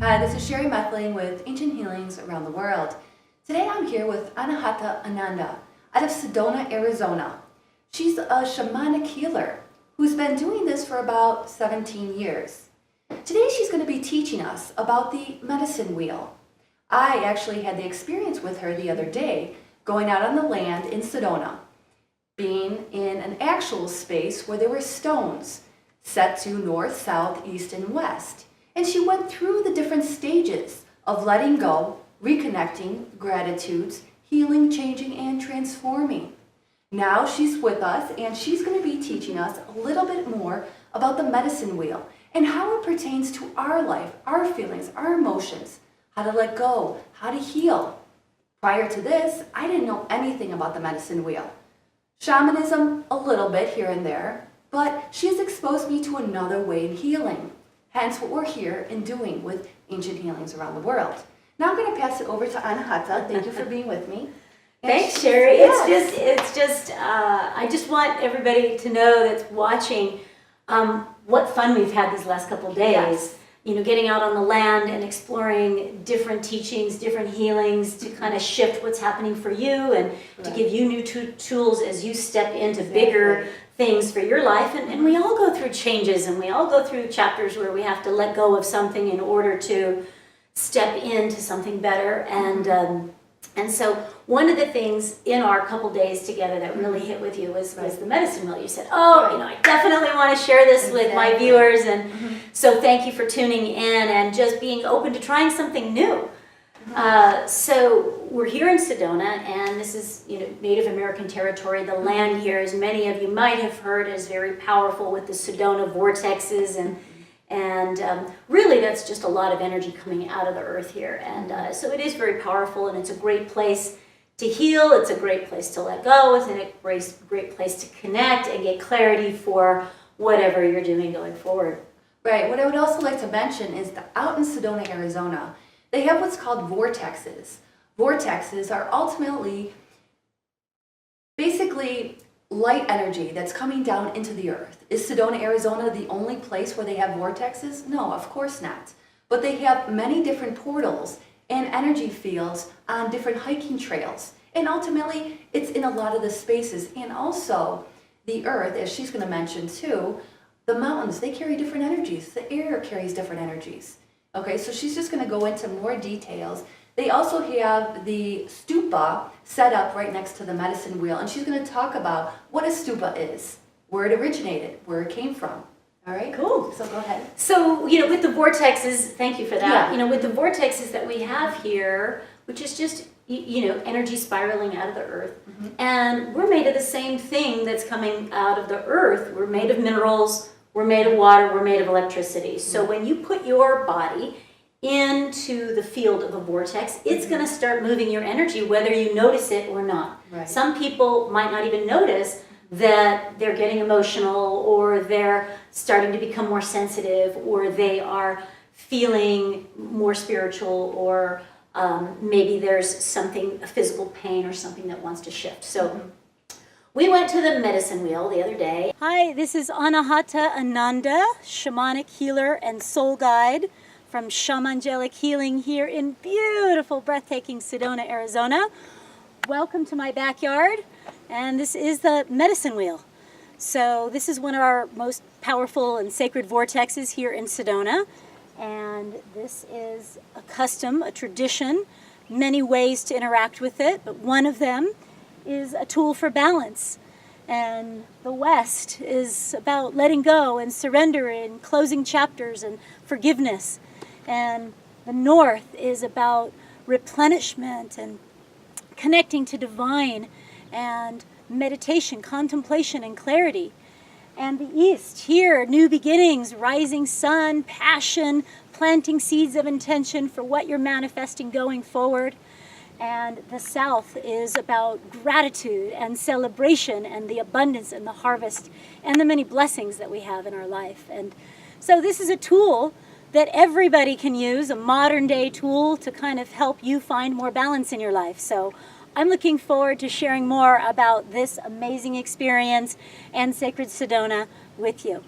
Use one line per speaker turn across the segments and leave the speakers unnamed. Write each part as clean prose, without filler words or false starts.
Hi, this is Sherry Methling with Ancient Healings Around the World. Today I'm here with Anahata Ananda out of Sedona, Arizona. She's a shamanic healer who's been doing this for about 17 years. Today she's going to be teaching us about the medicine wheel. I actually had the experience with her the other day, going out on the land in Sedona, being in an actual space where there were stones set to north, south, east, and west. And she went through the different stages of letting go, reconnecting, gratitudes, healing, changing, and transforming. Now she's with us and she's going to be teaching us a little bit more about the medicine wheel and how it pertains to our life, our feelings, our emotions, how to let go, how to heal. Prior to this, I didn't know anything about the medicine wheel. Shamanism, a little bit here and there, but she has exposed me to another way of healing. Hence what we're here and doing with Ancient Healings Around the World. Now I'm going to pass it over to Anahata. Thank you for being with me.
Thanks, Sherry. I just want everybody to know that's watching what fun we've had these last couple of days.
Yes.
You know, getting out on the land and exploring different teachings, different healings to kind of shift what's happening for you and to give you new tools as you step into bigger things for your life. And we all go through changes and we all go through chapters where we have to let go of something in order to step into something better. And so one of the things in our couple days together that really hit with you was the medicine wheel. You said, I definitely want to share this with my viewers. And so thank you for tuning in and just being open to trying something new. So we're here in Sedona, and this is Native American territory. The land here, as many of you might have heard, is very powerful with the Sedona vortexes, and really that's just a lot of energy coming out of the earth here. And so it is very powerful, and it's a great place to heal. It's a great place to let go. It's a great place to connect and get clarity for whatever you're doing going forward.
Right. What I would also like to mention is that out in Sedona, Arizona, they have what's called vortexes. Vortexes are ultimately basically light energy that's coming down into the earth. Is Sedona, Arizona the only place where they have vortexes? No, of course not. But they have many different portals and energy fields on different hiking trails. And ultimately, it's in a lot of the spaces. And also, the earth, as she's going to mention too, the mountains, they carry different energies. The air carries different energies. Okay, so she's just going to go into more details. They also have the stupa set up right next to the medicine wheel, and she's going to talk about what a stupa is, where it originated, where it came from. All right?
Cool.
So go ahead.
So, with the vortexes, thank you for that.
Yeah.
With the vortexes that we have here, which is just, energy spiraling out of the earth, and we're made of the same thing that's coming out of the earth. We're made of minerals, we're made of water, we're made of electricity. So when you put your body into the field of a vortex, it's going to start moving your energy whether you notice it or not.
Right.
Some people might not even notice that they're getting emotional, or they're starting to become more sensitive, or they are feeling more spiritual, or maybe there's something, a physical pain or something that wants to shift. So we went to the medicine wheel the other day. Hi, this is Anahata Ananda, shamanic healer and soul guide from Shamangelic Healing here in beautiful, breathtaking Sedona, Arizona. Welcome to my backyard, and this is the medicine wheel. So this is one of our most powerful and sacred vortexes here in Sedona, and this is a custom, a tradition, many ways to interact with it, but one of them is a tool for balance. And the West is about letting go and surrender and closing chapters and forgiveness. And the North is about replenishment and connecting to divine and meditation, contemplation, and clarity. And the East, here, new beginnings, rising sun, passion, planting seeds of intention for what you're manifesting going forward. And the South is about gratitude and celebration and the abundance and the harvest and the many blessings that we have in our life. And so this is a tool that everybody can use, a modern day tool to kind of help you find more balance in your life. So I'm looking forward to sharing more about this amazing experience and Sacred Sedona with you.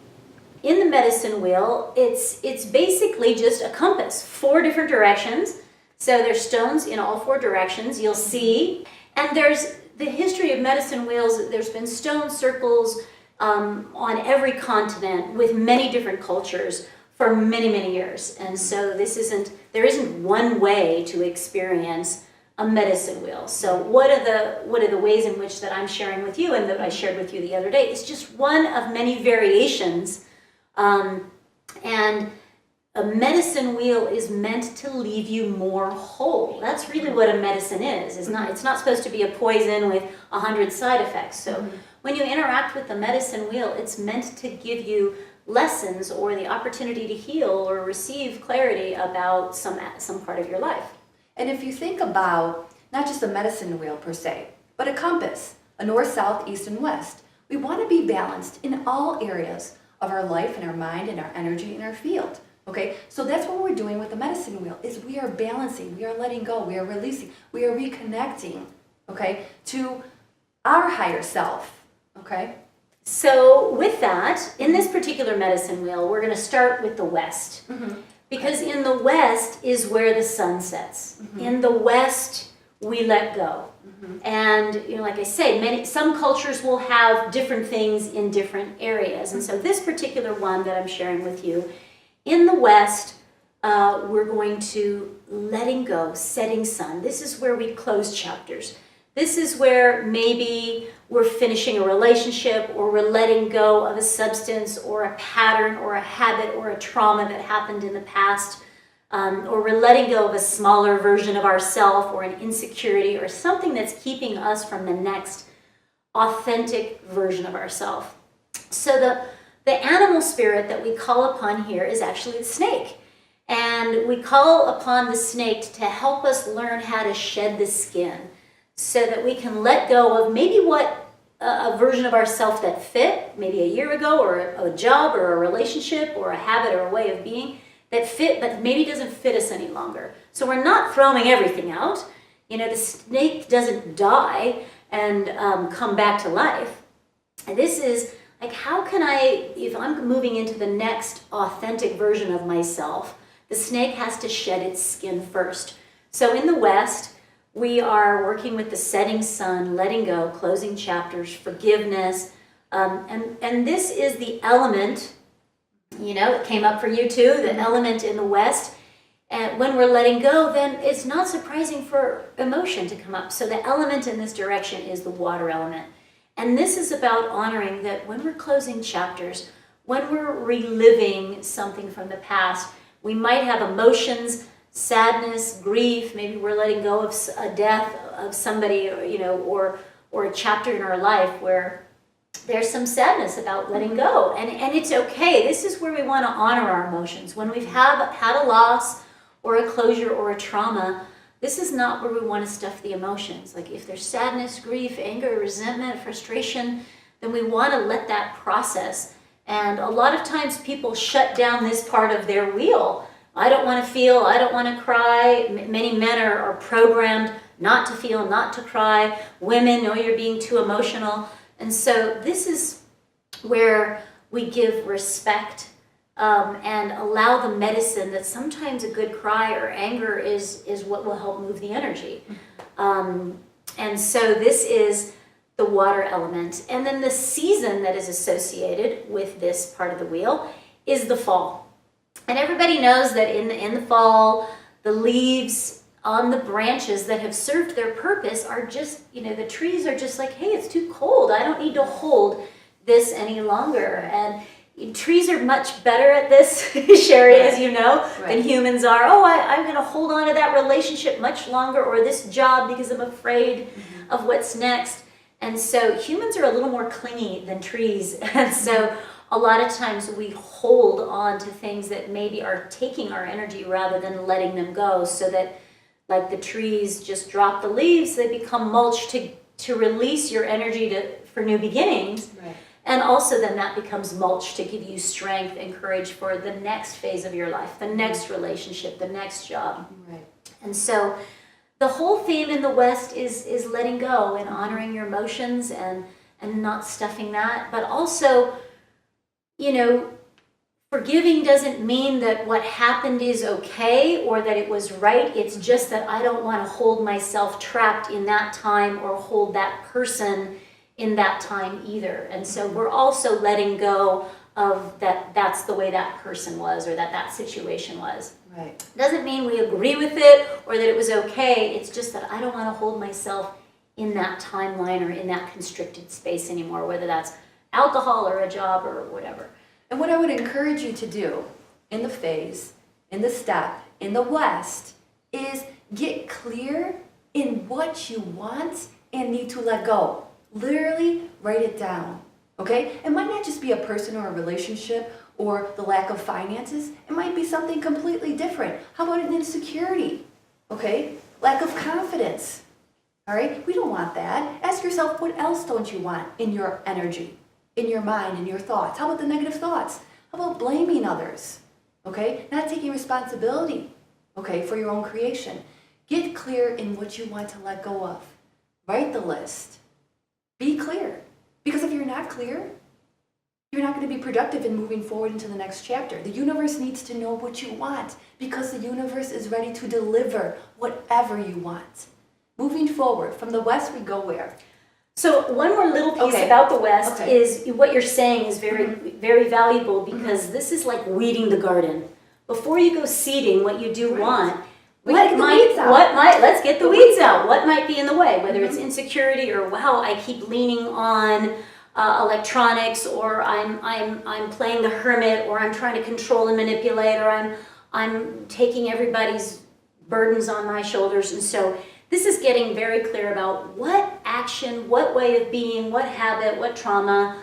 In the medicine wheel, it's basically just a compass, 4 different directions. So there's stones in all 4 directions, you'll see. And there's the history of medicine wheels, there's been stone circles on every continent with many different cultures for many, many years. And so there isn't one way to experience a medicine wheel. So what are the ways in which that I'm sharing with you and that I shared with you the other day? It's just one of many variations. And a medicine wheel is meant to leave you more whole. That's really what a medicine is. It's not supposed to be a poison with 100 side effects. So when you interact with the medicine wheel, it's meant to give you lessons or the opportunity to heal or receive clarity about some part of your life.
And if you think about not just a medicine wheel per se, but a compass, a north, south, east, and west, we want to be balanced in all areas of our life and our mind and our energy and our field. Okay, so that's what we're doing with the medicine wheel, is we are balancing, we are letting go, we are releasing, we are reconnecting, okay, to our higher self, okay?
So with that, in this particular medicine wheel, we're going to start with the west. Because in the west is where the sun sets. In the west, we let go. And like I say, some cultures will have different things in different areas. And so this particular one that I'm sharing with you, in the west, we're going to letting go, setting sun. This is where we close chapters. This is where maybe we're finishing a relationship, or we're letting go of a substance or a pattern or a habit or a trauma that happened in the past, or we're letting go of a smaller version of ourself or an insecurity or something that's keeping us from the next authentic version of ourselves. So the animal spirit that we call upon here is actually the snake. And we call upon the snake to help us learn how to shed the skin so that we can let go of maybe a version of ourselves that fit, maybe a year ago, or a job or a relationship or a habit or a way of being that fit, but maybe doesn't fit us any longer. So we're not throwing everything out. The snake doesn't die and come back to life. And this is like, how can if I'm moving into the next authentic version of myself, the snake has to shed its skin first. So in the West, we are working with the setting sun, letting go, closing chapters, forgiveness. And this is the element, it came up for you too, the element in the West. And when we're letting go, then it's not surprising for emotion to come up. So the element in this direction is the water element. And this is about honoring that when we're closing chapters, when we're reliving something from the past, we might have emotions, sadness, grief, maybe we're letting go of a death of somebody, or a chapter in our life where there's some sadness about letting go. And it's okay. This is where we want to honor our emotions. When we've had a loss or a closure or a trauma, this is not where we want to stuff the emotions. Like if there's sadness, grief, anger, resentment, frustration, then we want to let that process. And a lot of times people shut down this part of their wheel. I don't want to feel, I don't want to cry. Many men are programmed not to feel, not to cry. Women know you're being too emotional. And so this is where we give respect and allow the medicine that sometimes a good cry or anger is what will help move the energy. And so this is the water element. And then the season that is associated with this part of the wheel is the fall. And everybody knows that in the fall, the leaves on the branches that have served their purpose are just, the trees are just like, hey, it's too cold. I don't need to hold this any longer. And trees are much better at this, Sherry, as you know, than humans are. Oh, I'm going to hold on to that relationship much longer, or this job because I'm afraid of what's next. And so humans are a little more clingy than trees. And so a lot of times we hold on to things that maybe are taking our energy rather than letting them go, so that like the trees just drop the leaves, they become mulch to release your energy for new beginnings. Right. And also then that becomes mulch to give you strength and courage for the next phase of your life, the next relationship, the next job. Right. And so the whole theme in the West is letting go and honoring your emotions and not stuffing that, but also, forgiving doesn't mean that what happened is okay or that it was right. It's just that I don't want to hold myself trapped in that time or hold that person in that time either. And so we're also letting go of that's the way that person was or that situation was.
Right.
Doesn't mean we agree with it or that it was okay. It's just that I don't want to hold myself in that timeline or in that constricted space anymore, whether that's alcohol or a job or whatever.
And what I would encourage you to do in the phase, in the step, in the West, is get clear in what you want and need to let go. Literally write it down, okay? It might not just be a person or a relationship or the lack of finances. It might be something completely different. How about an insecurity, okay? Lack of confidence, all right? We don't want that. Ask yourself, what else don't you want in your energy, in your mind, in your thoughts? How about the negative thoughts? How about blaming others, okay? Not taking responsibility, okay, for your own creation. Get clear in what you want to let go of. Write the list. Be clear. Because if you're not clear, you're not going to be productive in moving forward into the next chapter. The universe needs to know what you want because the universe is ready to deliver whatever you want. Moving forward, from the West, we go where?
So one more little piece about the West
Okay.
is what you're saying is very valuable because this is like weeding the garden. Before you go seeding what you do want, let's get the weeds out. What might be in the way, whether it's insecurity or wow, I keep leaning on electronics, or I'm playing the hermit, or I'm trying to control and manipulate, or I'm taking everybody's burdens on my shoulders. And so this is getting very clear about what action, what way of being, what habit, what trauma,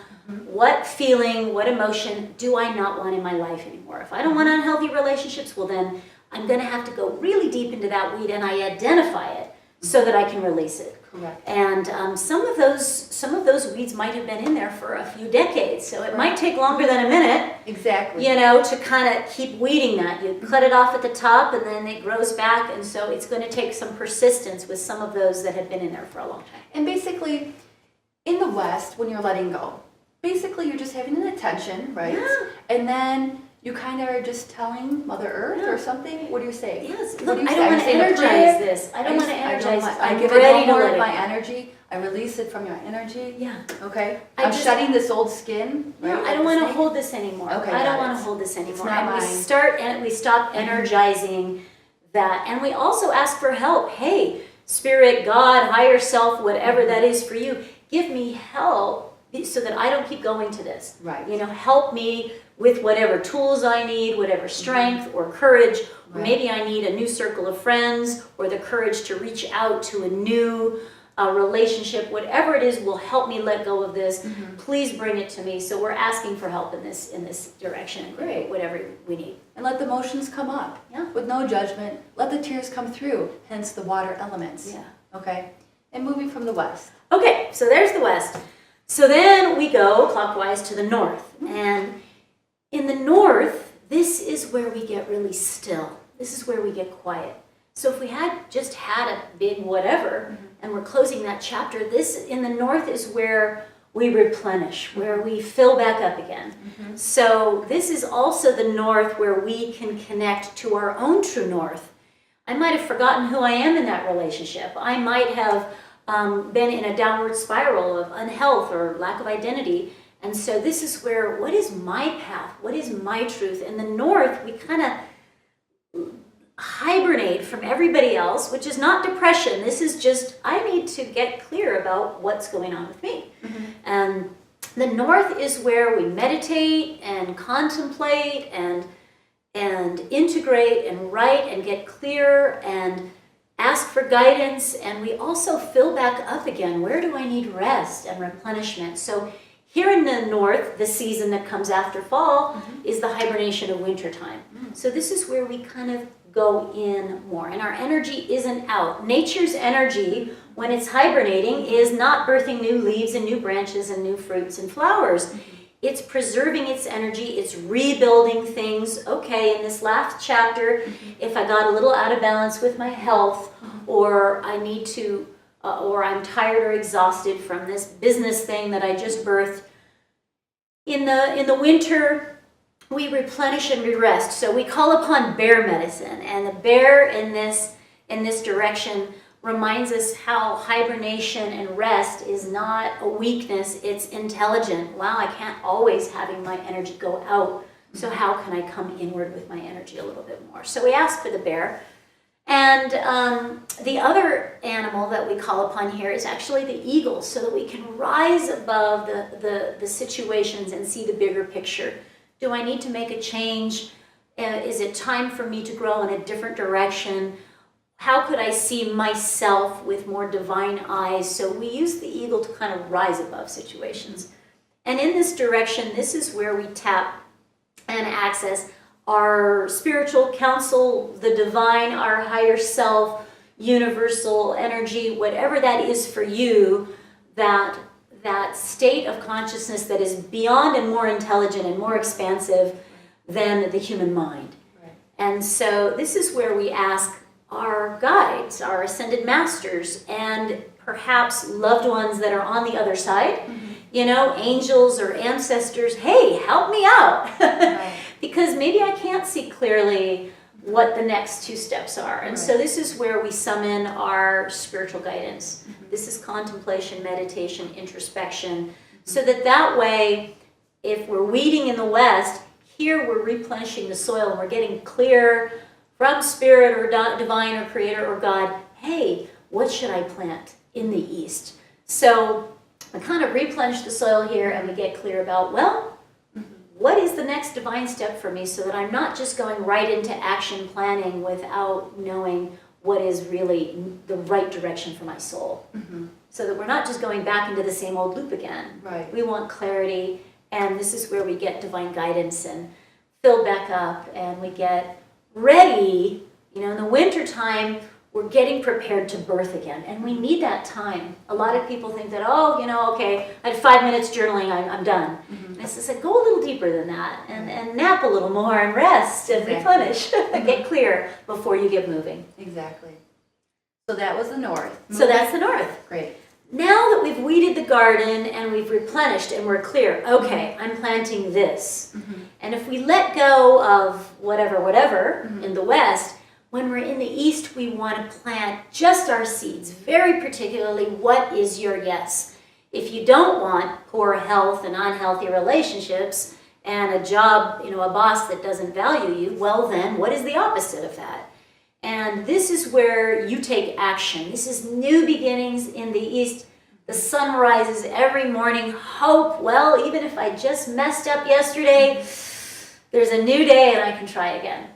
what feeling, what emotion do I not want in my life anymore. If I don't want unhealthy relationships, well then I'm going to have to go really deep into that weed and I identify it so that I can release it.
Correct.
And some of those weeds might have been in there for a few decades, so it might take longer than a minute.
Exactly.
To kind of keep weeding that. You cut it off at the top, and then it grows back, and so it's going to take some persistence with some of those that have been in there for a long time.
And basically, in the West, when you're letting go, basically you're just having an attention, right?
Yeah.
And then you kind of are just telling Mother Earth or something. What do you say?
Yes.
What
Look,
do you
I
say?
don't want to
Are you saying a
energize
prayer?
this. I don't want to energize this.
I
I'm
give
ready
it no
to
more
let
of
it
my
go.
energy. I release it from your energy.
Yeah.
Okay.
I
I'm
just-
shedding this old skin.
No,
right,
I
like
don't
the
want to
snake.
hold this anymore.
Okay,
I
got
don't
it.
want to hold this anymore.
not
And
mine.
we stop energizing that, and we also ask for help. Hey, Spirit, God, higher self, whatever that is for you, give me help so that I don't keep going to this.
Right.
Help me with whatever tools I need, whatever strength or courage. Or
Right.
maybe I need a new circle of friends or the courage to reach out to a new relationship. Whatever it is will help me let go of this. Please bring it to me. So we're asking for help in this direction.
Great.
Whatever we need.
And let the emotions come up.
Yeah.
With no judgment. Let the tears come through. Hence the water elements.
Yeah.
Okay. And moving from the West.
Okay, so there's the West. So then we go clockwise to the North. And in the North, this is where we get really still. This is where we get quiet. So if we had just had a big whatever, and we're closing that chapter, this in the North is where we replenish, where we fill back up again. So this is also the North where we can connect to our own true North. I might have forgotten who I am in that relationship. I might have been in a downward spiral of unhealth or lack of identity. And so this is where, what is my path? What is my truth? In the North, we kind of hibernate from everybody else, which is not depression. This is just, I need to get clear about what's going on with me. And the North is where we meditate and contemplate and integrate and write and get clear and ask for guidance. And we also fill back up again. Where do I need rest and replenishment? So here in the North, the season that comes after fall is the hibernation of wintertime. So this is where we kind of go in more, and our energy isn't out. Nature's energy, when it's hibernating, is not birthing new leaves and new branches and new fruits and flowers. It's preserving its energy, it's rebuilding things. Okay, in this last chapter, if I got a little out of balance with my health, or I need to, or I'm tired or exhausted from this business thing that I just birthed, in the winter, we replenish and we rest. So we call upon bear medicine, and the bear in this direction reminds us how hibernation and rest is not a weakness, it's intelligent. Wow, I can't always having my energy go out, so how can I come inward with my energy a little bit more? So we ask for the bear. And the other animal that we call upon here is actually the eagle, so that we can rise above the situations and see the bigger picture. Do I need to make a change? Is it time for me to grow in a different direction? How could I see myself with more divine eyes? So we use the eagle to kind of rise above situations. And in this direction, this is where we tap and access our spiritual counsel, the divine, our higher self, universal energy, whatever that is for you, that state of consciousness that is beyond and more intelligent and more expansive than the human mind. Right. And so this is where we ask our guides, our ascended masters, and perhaps loved ones that are on the other side, angels or ancestors, hey, help me out. Right. Because maybe I can't see clearly what the next two steps are. And so this is where we summon our spiritual guidance. This is contemplation, meditation, introspection, so that way, if we're weeding in the West, here we're replenishing the soil and we're getting clear from spirit or divine or creator or God, hey, what should I plant in the East? So we kind of replenish the soil here and we get clear about, what is the next divine step for me, so that I'm not just going right into action planning without knowing what is really the right direction for my soul. So that we're not just going back into the same old loop again. Right. We want clarity, and this is where we get divine guidance and fill back up, and we get ready. In the wintertime, we're getting prepared to birth again, and we need that time. A lot of people think that, okay, I had 5 minutes journaling, I'm done. And I said, go a little deeper than that, and nap a little more, and rest, and replenish, and get clear before you get moving.
Exactly. So that was the north.
So that's the north.
Great.
Now that we've weeded the garden and we've replenished and we're clear, okay, I'm planting this. And if we let go of whatever in the West, when we're in the East, we want to plant just our seeds, very particularly, what is your yes? If you don't want poor health and unhealthy relationships and a job, a boss that doesn't value you, well then, what is the opposite of that? And this is where you take action. This is new beginnings in the East. The sun rises every morning. Hope, well, even if I just messed up yesterday, there's a new day and I can try again.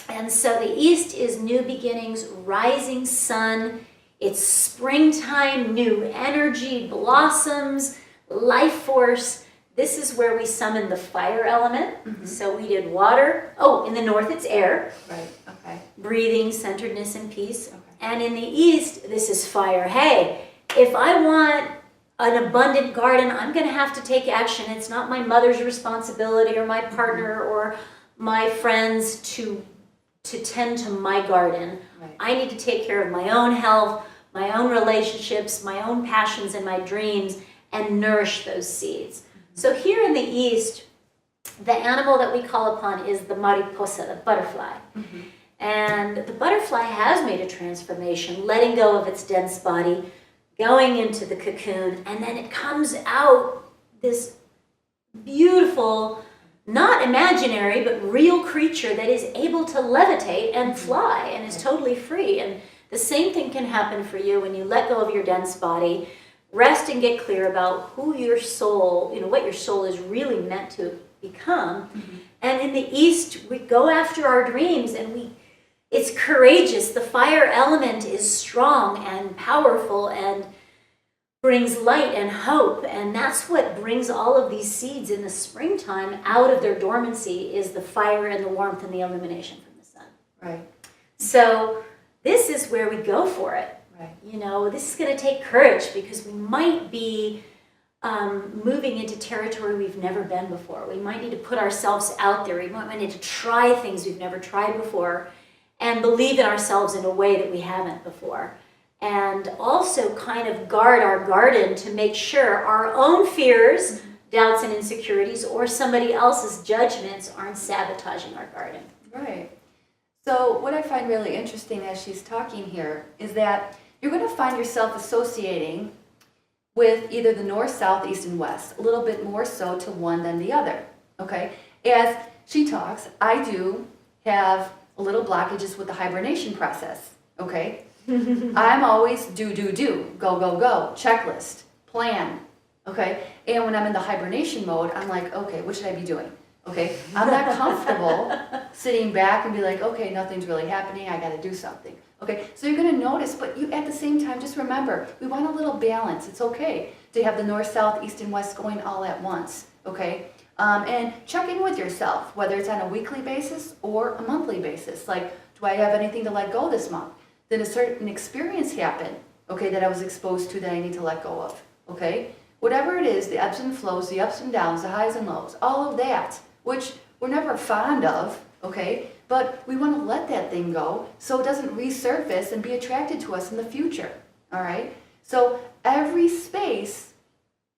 And so the East is new beginnings, rising sun. It's springtime, new energy, blossoms, life force. This is where we summon the fire element. So we did water. Oh, in the north it's air.
Right, okay.
Breathing, centeredness, and peace. Okay. And in the East, this is fire. Hey, if I want an abundant garden, I'm going to have to take action. It's not my mother's responsibility or my partner or my friends to tend to my garden. Right. I need to take care of my own health, my own relationships, my own passions and my dreams, and nourish those seeds. So here in the East, the animal that we call upon is the mariposa, the butterfly. And the butterfly has made a transformation, letting go of its dense body, going into the cocoon, and then it comes out this beautiful, not imaginary, but real creature that is able to levitate and fly and is totally free. And the same thing can happen for you when you let go of your dense body, rest and get clear about who your soul, what your soul is really meant to become. And in the East, we go after our dreams, and it's courageous. The fire element is strong and powerful and brings light and hope, and that's what brings all of these seeds in the springtime out of their dormancy, is the fire and the warmth and the illumination from the sun.
Right.
So this is where we go for it. Right. This is going to take courage, because we might be moving into territory we've never been before. We might need to put ourselves out there. We might need to try things we've never tried before and believe in ourselves in a way that we haven't before. And also kind of guard our garden to make sure our own fears doubts and insecurities or somebody else's judgments aren't sabotaging our garden.
Right. So what I find really interesting as she's talking here is that you're going to find yourself associating with either the north, south, east, and west, a little bit more so to one than the other, okay? As she talks, I do have a little blockages with the hibernation process, okay? I'm always do, go, go, checklist, plan, okay? And when I'm in the hibernation mode, I'm like, okay, what should I be doing? Okay, I'm not comfortable sitting back and be like, okay, nothing's really happening, I gotta do something. Okay, so you're gonna notice, but you at the same time, just remember, we want a little balance. It's okay to have the north, south, east, and west going all at once, okay? And check in with yourself, whether it's on a weekly basis or a monthly basis. Like, do I have anything to let go this month? Did a certain experience happen, okay, that I was exposed to that I need to let go of, okay? Whatever it is, the ebbs and flows, the ups and downs, the highs and lows, all of that, which we're never fond of, okay? But we want to let that thing go so it doesn't resurface and be attracted to us in the future, all right? So every space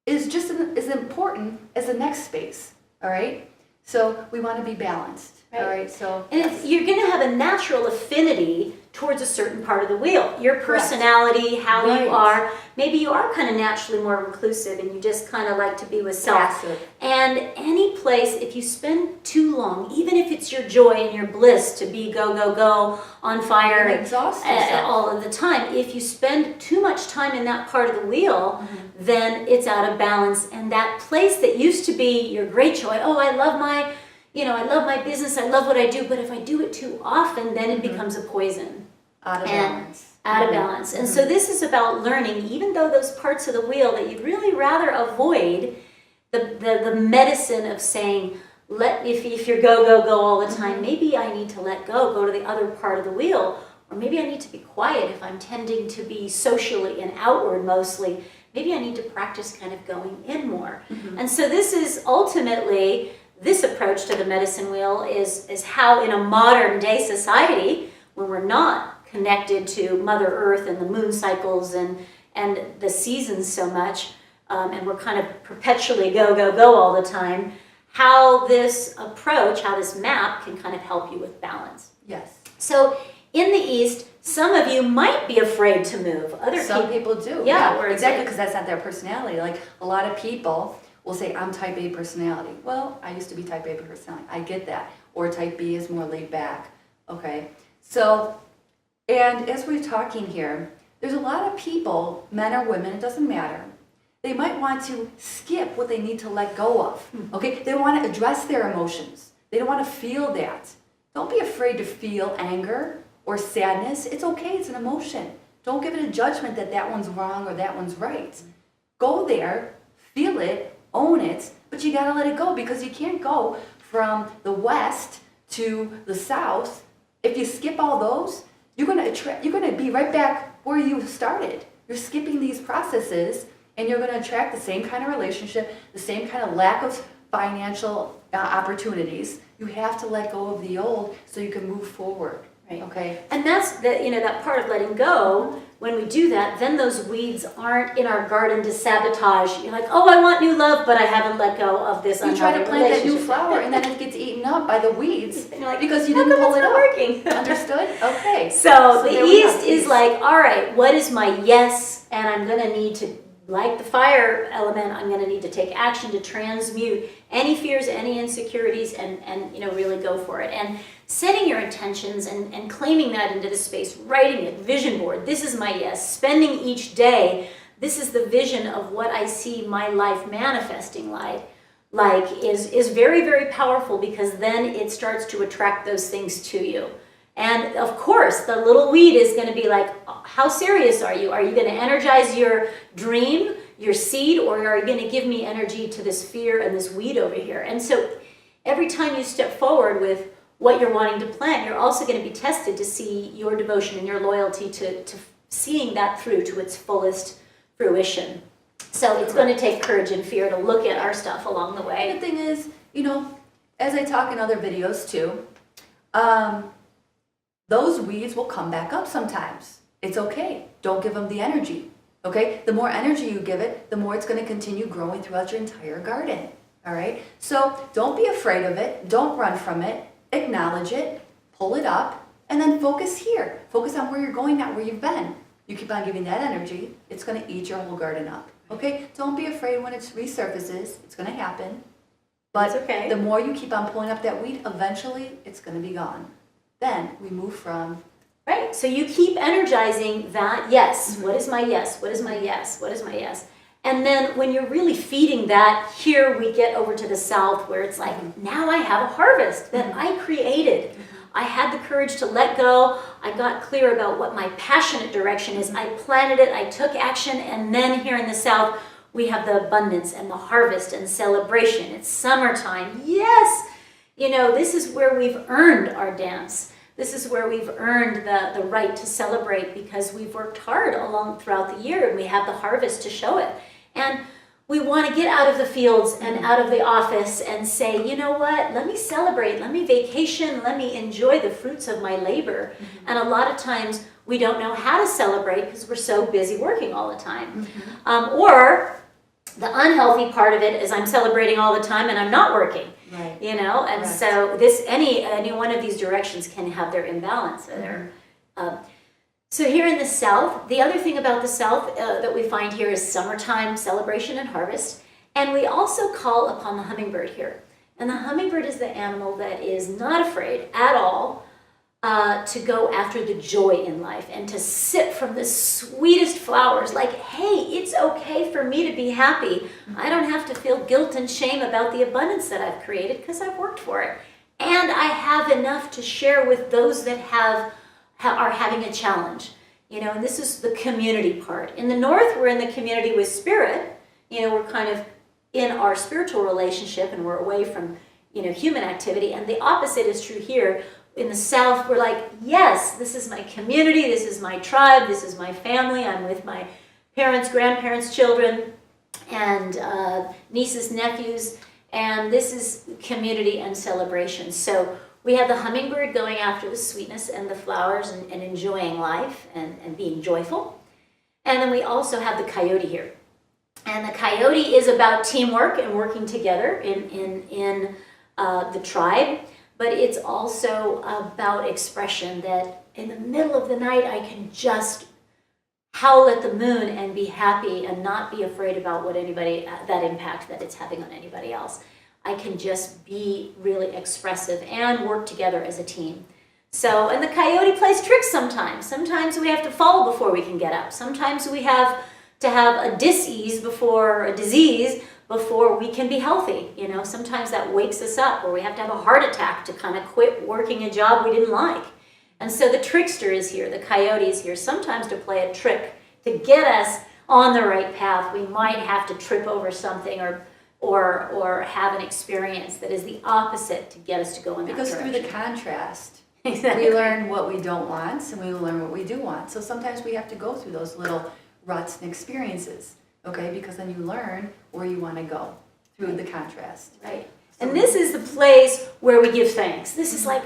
is just as important as the next space, all right? So we want to be balanced, all right? So
and you're going to have a natural affinity towards a certain part of the wheel. Your personality, how you are. Maybe you are kind of naturally more reclusive and you just kind of like to be with self.
Passive.
And any place, if you spend too long, even if it's your joy and your bliss to be go, go, go, on fire
exhaust yourself
all of the time, if you spend too much time in that part of the wheel, then it's out of balance. And that place that used to be your great joy, oh, I love my, I love my business, I love what I do, but if I do it too often, then it becomes a poison.
Out of balance.
Out of balance. And so this is about learning, even though those parts of the wheel that you'd really rather avoid, the medicine of saying, if you're go, go, go all the time, maybe I need to let go to the other part of the wheel, or maybe I need to be quiet if I'm tending to be socially and outward mostly. Maybe I need to practice kind of going in more. And so this is ultimately, this approach to the medicine wheel is how in a modern day society, when we're not connected to Mother Earth and the moon cycles and the seasons so much, and we're kind of perpetually go, go, go all the time, how this approach, how this map can kind of help you with balance.
Yes.
So in the East, some of you might be afraid to move.
Some people do.
Yeah,
exactly, because that's not their personality. Like a lot of people will say, I'm type A personality. Well, I used to be type A personality. I get that. Or type B is more laid back. Okay. So, and as we're talking here, there's a lot of people, men or women, it doesn't matter. They might want to skip what they need to let go of. Okay? They want to address their emotions. They don't want to feel that. Don't be afraid to feel anger or sadness. It's okay. It's an emotion. Don't give it a judgment that that one's wrong or that one's right. Go there, feel it, own it, but you got to let it go because you can't go from the west to the south. If you skip all those, you're going to be right back where you started. You're skipping these processes, and you're going to attract the same kind of relationship, the same kind of lack of financial opportunities. You have to let go of the old so you can move forward.
Right.
Okay.
And that's that part of letting go. When we do that, then those weeds aren't in our garden to sabotage. You're like, oh, I want new love, but I haven't let go of this.
You try to plant that new flower, and then it gets eaten up by the weeds
like,
because you didn't pull it up.
Working.
Understood? Okay.
So the East is like, all right, what is my yes? And I'm going to need to, like the fire element, I'm going to need to take action to transmute any fears, any insecurities, and really go for it. And setting your intentions and claiming that into the space, writing it, vision board, this is my yes, spending each day, this is the vision of what I see my life manifesting like is very, very powerful because then it starts to attract those things to you. And of course, the little weed is going to be like, how serious are you? Are you going to energize your dream, your seed, or are you going to give me energy to this fear and this weed over here? And so every time you step forward with what you're wanting to plant, you're also going to be tested to see your devotion and your loyalty to seeing that through to its fullest fruition. So it's going to take courage and fear to look at our stuff along the way.
The thing is, as I talk in other videos too, those weeds will come back up sometimes. It's okay. Don't give them the energy. Okay, the more energy you give it, the more it's going to continue growing throughout your entire garden. All right, so don't be afraid of it. Don't run from it. Acknowledge it, pull it up, and then focus here. Focus on where you're going, not where you've been. You keep on giving that energy, it's going to eat your whole garden up. Okay, don't be afraid when it resurfaces. It's going to happen. But
It's okay.
the more you keep on pulling up that weed, eventually it's going to be gone. Then we move from...
Right, so you keep energizing that yes. What is my yes? What is my yes? What is my yes? And then when you're really feeding that, here we get over to the south where it's like, now I have a harvest that I created. I had the courage to let go. I got clear about what my passionate direction is. I planted it, I took action, and then here in the south, we have the abundance and the harvest and celebration. It's summertime. Yes! You know, this is where we've earned our dance. This is where we've earned the right to celebrate because we've worked hard along throughout the year and we have the harvest to show it. And we want to get out of the fields and out of the office and say, you know what, let me celebrate, let me vacation, let me enjoy the fruits of my labor. And a lot of times we don't know how to celebrate because we're so busy working all the time. Or the unhealthy part of it is I'm celebrating all the time and I'm not working.
Right.
You know, and
Correct.
so this any one of these directions can have their imbalance. So here in the South, the other thing about the South that we find here is summertime celebration and harvest, and we also call upon the hummingbird here. And the hummingbird is the animal that is not afraid at all to go after the joy in life and to sip from the sweetest flowers. Like, hey, it's okay for me to be happy. I don't have to feel guilt and shame about the abundance that I've created because I've worked for it. And I have enough to share with those that are having a challenge. You know, and this is the community part. In the North, we're in the community with spirit. You know, we're kind of in our spiritual relationship and we're away from, you know, human activity. And the opposite is true here. In the South, we're like, yes, this is my community, this is my tribe, this is my family. I'm with my parents, grandparents, children, and nieces, nephews, and this is community and celebration. So we have the hummingbird going after the sweetness and the flowers and enjoying life and being joyful. And then we also have the coyote here. And the coyote is about teamwork and working together in the tribe. But it's also about expression that in the middle of the night, I can just howl at the moon and be happy and not be afraid about what that impact that it's having on anybody else. I can just be really expressive and work together as a team. So, and the coyote plays tricks sometimes. Sometimes we have to fall before we can get up. Sometimes we have to have a disease before we can be healthy. You know, sometimes that wakes us up, or we have to have a heart attack to kind of quit working a job we didn't like. And so the trickster is here, the coyote is here, sometimes to play a trick to get us on the right path. We might have to trip over something or have an experience that is the opposite to get us to go in that direction.
Because through the contrast,
Exactly.
we learn what we don't want and we learn what we do want. So sometimes we have to go through those little ruts and experiences. Okay, because then you learn where you want to go through the contrast.
Right. And this is the place where we give thanks. This is like,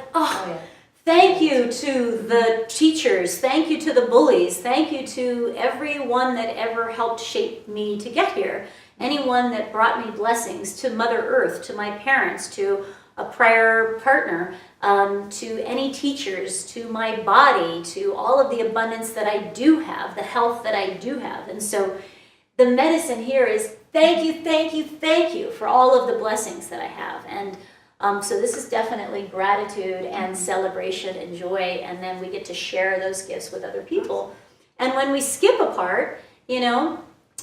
thank you to the teachers, thank you to the bullies, thank you to everyone that ever helped shape me to get here. Anyone that brought me blessings, to Mother Earth, to my parents, to a prior partner, to any teachers, to my body, to all of the abundance that I do have, the health that I do have. And so the medicine here is thank you, thank you, thank you for all of the blessings that I have. And so this is definitely gratitude and celebration and joy, and then we get to share those gifts with other people. And when we skip a part, you know,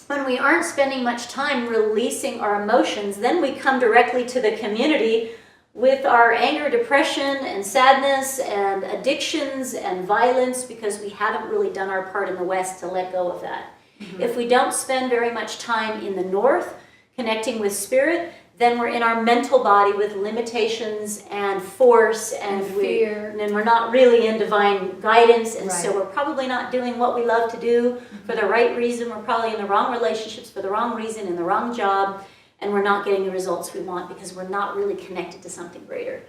when we aren't spending much time releasing our emotions, then we come directly to the community with our anger, depression, and sadness, and addictions, and violence, because we haven't really done our part in the West to let go of that. If we don't spend very much time in the North connecting with spirit, then we're in our mental body with limitations and force and
fear.
And we're not really in divine guidance, and
Right.
so we're probably not doing what we love to do for the right reason. We're probably in the wrong relationships for the wrong reason, in the wrong job, and we're not getting the results we want because we're not really connected to something greater.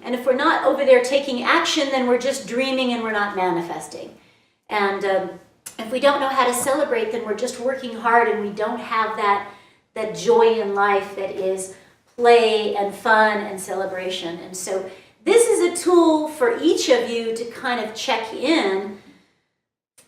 And if we're not over there taking action, then we're just dreaming and we're not manifesting. And If we don't know how to celebrate, then we're just working hard and we don't have that joy in life that is play and fun and celebration. And so this is a tool for each of you to kind of check in.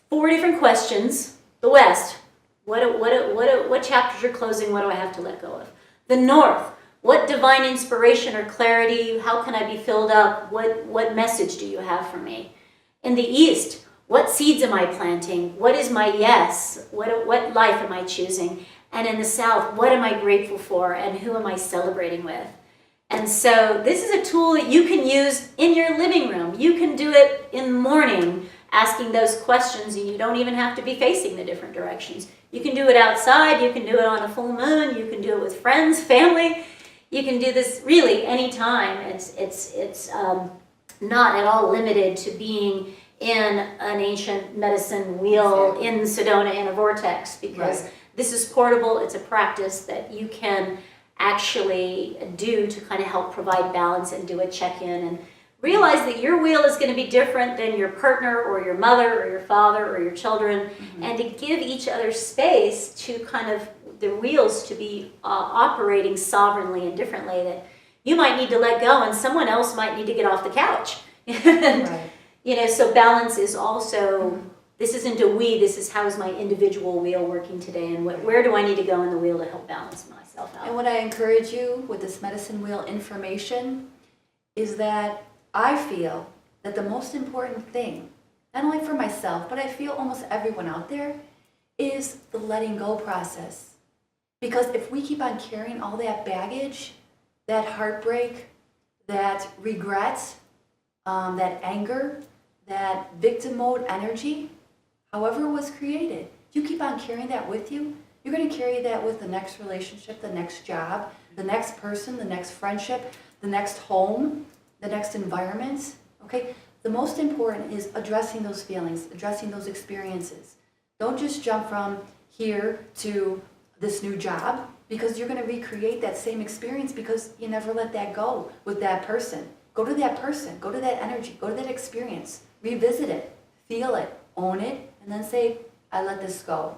4 different questions. The West, what chapters are closing? What do I have to let go of? The North, what divine inspiration or clarity? How can I be filled up? What message do you have for me? In the East, what seeds am I planting? What is my yes? What life am I choosing? And in the South, what am I grateful for? And who am I celebrating with? And so this is a tool that you can use in your living room. You can do it in the morning, asking those questions, and you don't even have to be facing the different directions. You can do it outside. You can do it on a full moon. You can do it with friends, family. You can do this really anytime. It's not at all limited to being in an ancient medicine wheel in Sedona in a vortex, because this is portable. It's a practice that you can actually do to kind of help provide balance and do a check-in and realize that your wheel is going to be different than your partner or your mother or your father or your children, and to give each other space to kind of the wheels to be operating sovereignly and differently, that you might need to let go and someone else might need to get off the couch. And, you know, so balance is also, this isn't a we, this is how is my individual wheel working today, and where do I need to go in the wheel to help balance myself out.
And what I encourage you with this medicine wheel information is that I feel that the most important thing, not only for myself, but I feel almost everyone out there, is the letting go process. Because if we keep on carrying all that baggage, that heartbreak, that regret, that anger, that victim mode energy, however it was created, you keep on carrying that with you, you're going to carry that with the next relationship, the next job, the next person, the next friendship, the next home, the next environment, okay? The most important is addressing those feelings, addressing those experiences. Don't just jump from here to this new job, because you're going to recreate that same experience because you never let that go with that person. Go to that person, go to that energy, go to that experience, revisit it, feel it, own it, and then say, I let this go.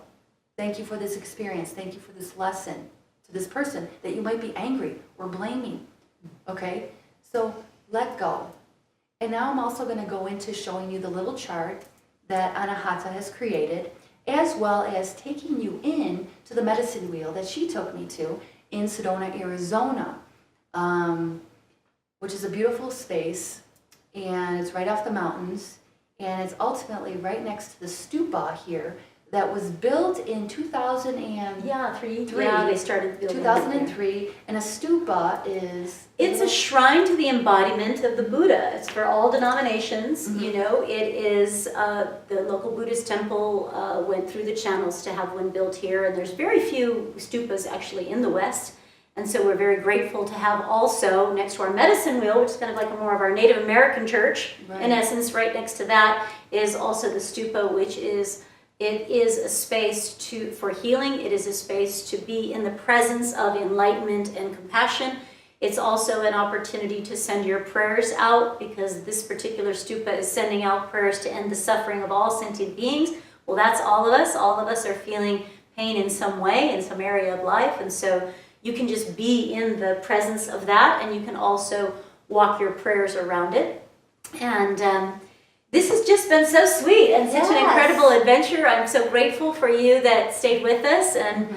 Thank you for this experience. Thank you for this lesson to this person that you might be angry or blaming, okay? So let go. And now I'm also going to go into showing you the little chart that Anahata has created, as well as taking you in to the medicine wheel that she took me to in Sedona, Arizona, which is a beautiful space, and it's right off the mountains, and it's ultimately right next to the stupa here that was built in 2003.
Yeah, they started building
2003, and a stupa is...
It's a shrine to the embodiment of the Buddha. It's for all denominations. You know, it is, the local Buddhist temple went through the channels to have one built here, and there's very few stupas actually in the West. And so we're very grateful to have also next to our medicine wheel, which is kind of like more of our Native American church, in essence, right next to that is also the stupa, which is, it is a space for healing. It is a space to be in the presence of enlightenment and compassion. It's also an opportunity to send your prayers out, because this particular stupa is sending out prayers to end the suffering of all sentient beings. Well, that's all of us. All of us are feeling pain in some way, in some area of life. And so you can just be in the presence of that, and you can also walk your prayers around it. And this has just been so sweet and such an incredible adventure. I'm so grateful for you that stayed with us, and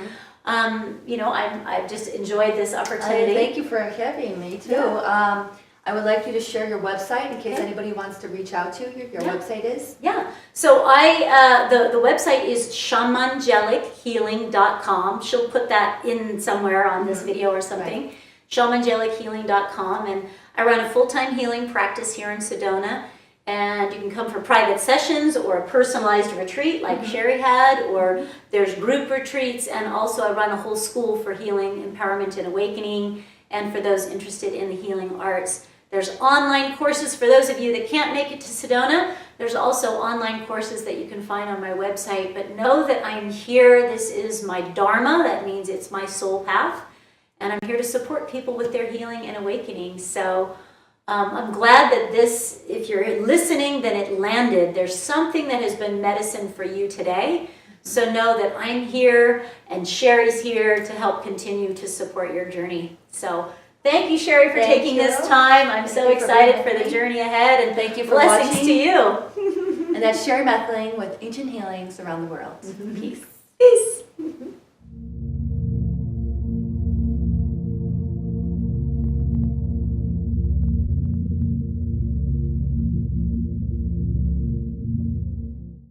you know, I've just enjoyed this opportunity.
Thank you for having me too. I would like you to share your website in case anybody wants to reach out to you. Your website is?
Yeah. So the website is shamangelichealing.com. She'll put that in somewhere on this video or something. Shamangelichealing.com. And I run a full-time healing practice here in Sedona. And you can come for private sessions or a personalized retreat like Sherry had, or there's group retreats. And also I run a whole school for healing, empowerment, and awakening. And for those interested in the healing arts, there's online courses for those of you that can't make it to Sedona. There's also online courses that you can find on my website. But know that I'm here. This is my dharma. That means it's my soul path. And I'm here to support people with their healing and awakening. So I'm glad that this, if you're listening, then it landed. There's something that has been medicine for you today. So know that I'm here and Sherry's here to help continue to support your journey. So thank you, Sherry, for taking this time. I'm so excited for the journey ahead, and
thank you for
blessings
watching.
to you.
And that's Sherry Methling with Ancient Healings Around the World.
Peace.